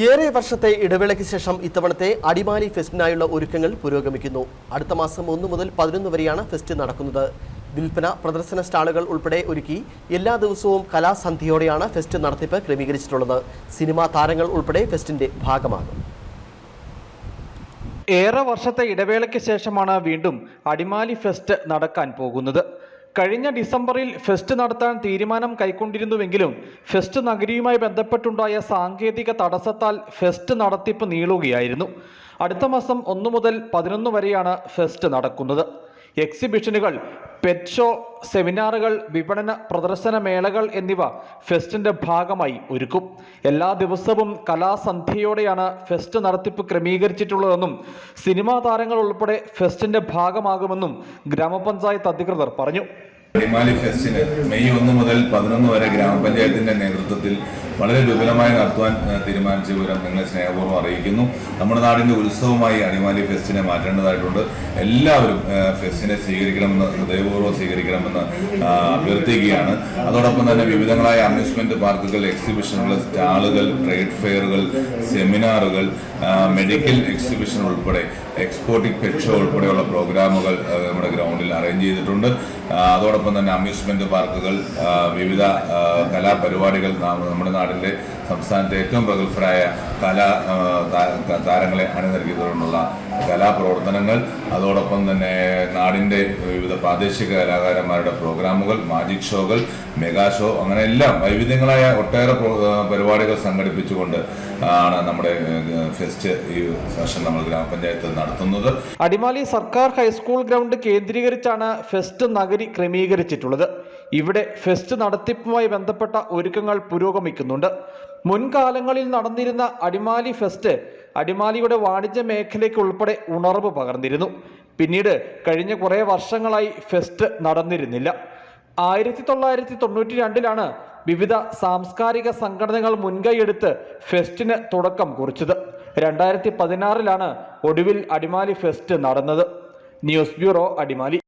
ഏറെ വർഷത്തെ ഇടവേളയ്ക്ക് ശേഷം ഇത്തവണത്തെ അടിമാലി ഫെസ്റ്റിനായുള്ള ഒരുക്കങ്ങൾ പുരോഗമിക്കുന്നു. അടുത്ത മാസം 1 മുതൽ 11 വരെയാണ് ഫെസ്റ്റ് നടക്കുന്നത്. വിൽപ്പന, പ്രദർശന സ്റ്റാളുകൾ ഉൾപ്പെടെ ഒരുക്കി എല്ലാ ദിവസവും കലാസന്ധ്യയോടെയാണ് ഫെസ്റ്റ് നടത്തിപ്പ് ക്രമീകരിച്ചിട്ടുള്ളത്. സിനിമാ താരങ്ങൾ ഉൾപ്പെടെ ഫെസ്റ്റിന്റെ ഭാഗമാകും. ഏറെ വർഷത്തെ ഇടവേളയ്ക്ക് ശേഷമാണ് വീണ്ടും അടിമാലി ഫെസ്റ്റ് നടക്കാൻ പോകുന്നത്. കഴിഞ്ഞ ഡിസംബറിൽ ഫെസ്റ്റ് നടത്താൻ തീരുമാനം കൈക്കൊണ്ടിരുന്നുവെങ്കിലും ഫെസ്റ്റ് നഗരിയുമായി ബന്ധപ്പെട്ടുണ്ടായ സാങ്കേതിക തടസ്സത്താൽ ഫെസ്റ്റ് നടത്തിപ്പ് നീളുകയായിരുന്നു. അടുത്ത മാസം 1 മുതൽ 11 വരെയാണ് ഫെസ്റ്റ് നടക്കുന്നത്. എക്സിബിഷനുകൾ, പെറ്റ് ഷോ, സെമിനാറുകൾ, വിപണന പ്രദർശന മേളകൾ എന്നിവ ഫെസ്റ്റിന്റെ ഭാഗമായി ഒരുക്കും. എല്ലാ ദിവസവും കലാസന്ധ്യയോടെയാണ് ഫെസ്റ്റ് നടത്തിപ്പ് ക്രമീകരിച്ചിട്ടുള്ളതെന്നും സിനിമാ താരങ്ങൾ ഉൾപ്പെടെ ഫെസ്റ്റിന്റെ ഭാഗമാകുമെന്നും ഗ്രാമപഞ്ചായത്ത് അധികൃതർ പറഞ്ഞു. അടിമാലി ഫെസ്റ്റിന് മെയ് 1 മുതൽ 11 വരെ ഗ്രാമപഞ്ചായത്തിന്റെ നേതൃത്വത്തിൽ വളരെ വിപുലമായി നടത്തുവാൻ തീരുമാനിച്ച വിവരം നിങ്ങളെ സ്നേഹപൂർവ്വം അറിയിക്കുന്നു. നമ്മുടെ നാടിന്റെ ഉത്സവമായി അടിമാലി ഫെസ്റ്റിനെ മാറ്റേണ്ടതായിട്ടുണ്ട്. എല്ലാവരും ഫെസ്റ്റിനെ സ്വീകരിക്കണമെന്ന്, ഹൃദയപൂർവ്വം സ്വീകരിക്കണമെന്ന് അഭ്യർത്ഥിക്കുകയാണ്. അതോടൊപ്പം തന്നെ വിവിധങ്ങളായ അമ്യൂസ്മെന്റ് പാർക്കുകൾ, എക്സിബിഷനുകൾ, സ്റ്റാളുകൾ, ട്രേഡ് ഫെയറുകൾ, സെമിനാറുകൾ, മെഡിക്കൽ എക്സിബിഷൻ ഉൾപ്പെടെ എക്സ്പോർട്ടിംഗ് പെറ്റ് ഷോ ഉൾപ്പെടെയുള്ള പ്രോഗ്രാമുകൾ നമ്മുടെ ഗ്രൗണ്ടിൽ അറേഞ്ച് ചെയ്തിട്ടുണ്ട്. അതോടൊപ്പം തന്നെ അമ്യൂസ്മെന്റ് പാർക്കുകൾ, വിവിധ കലാപരിപാടികൾ, നമ്മുടെ നാടിൻ്റെ സംസ്ഥാനത്തെ ഏറ്റവും പ്രഗത്ഭരായ താരങ്ങളെ അണിനിരത്തിക്കൊണ്ടുള്ള കലാപ്രവർത്തനങ്ങൾ, അതോടൊപ്പം തന്നെ നാടിൻ്റെ വിവിധ പ്രാദേശിക കലാകാരന്മാരുടെ പ്രോഗ്രാമുകൾ, മാജിക് ഷോകൾ, മെഗാ ഷോ, അങ്ങനെ എല്ലാം വൈവിധ്യങ്ങളായ ഒട്ടേറെ പരിപാടികൾ സംഘടിപ്പിച്ചുകൊണ്ട് ആണ് നമ്മുടെ ഫെസ്റ്റ് ഈ വർഷം നമ്മൾ ഗ്രാമപഞ്ചായത്ത് നടത്തുന്നത്. അടിമാലി സർക്കാർ ഹൈസ്കൂൾ ഗ്രൗണ്ട് കേന്ദ്രീകരിച്ചാണ് ഫെസ്റ്റ് നഗരി ക്രമീകരിച്ചിട്ടുള്ളത്. ഇവിടെ ഫെസ്റ്റ് നടത്തിപ്പുമായി ബന്ധപ്പെട്ട ഒരുക്കങ്ങൾ പുരോഗമിക്കുന്നുണ്ട്. മുൻകാലങ്ങളിൽ നടന്നിരുന്ന അടിമാലി ഫെസ്റ്റ് അടിമാലിയുടെ വാണിജ്യ മേഖലയ്ക്ക് ഉൾപ്പെടെ ഉണർവ് പകർന്നിരുന്നു. പിന്നീട് കഴിഞ്ഞ കുറേ വർഷങ്ങളായി ഫെസ്റ്റ് നടന്നിരുന്നില്ല. 1992 വിവിധ സാംസ്കാരിക സംഘടനകൾ മുൻകൈയെടുത്ത് ഫെസ്റ്റിന് തുടക്കം കുറിച്ചത്. 2016 ഒടുവിൽ അടിമാലി ഫെസ്റ്റ് നടന്നത്. News bureau, Adimali.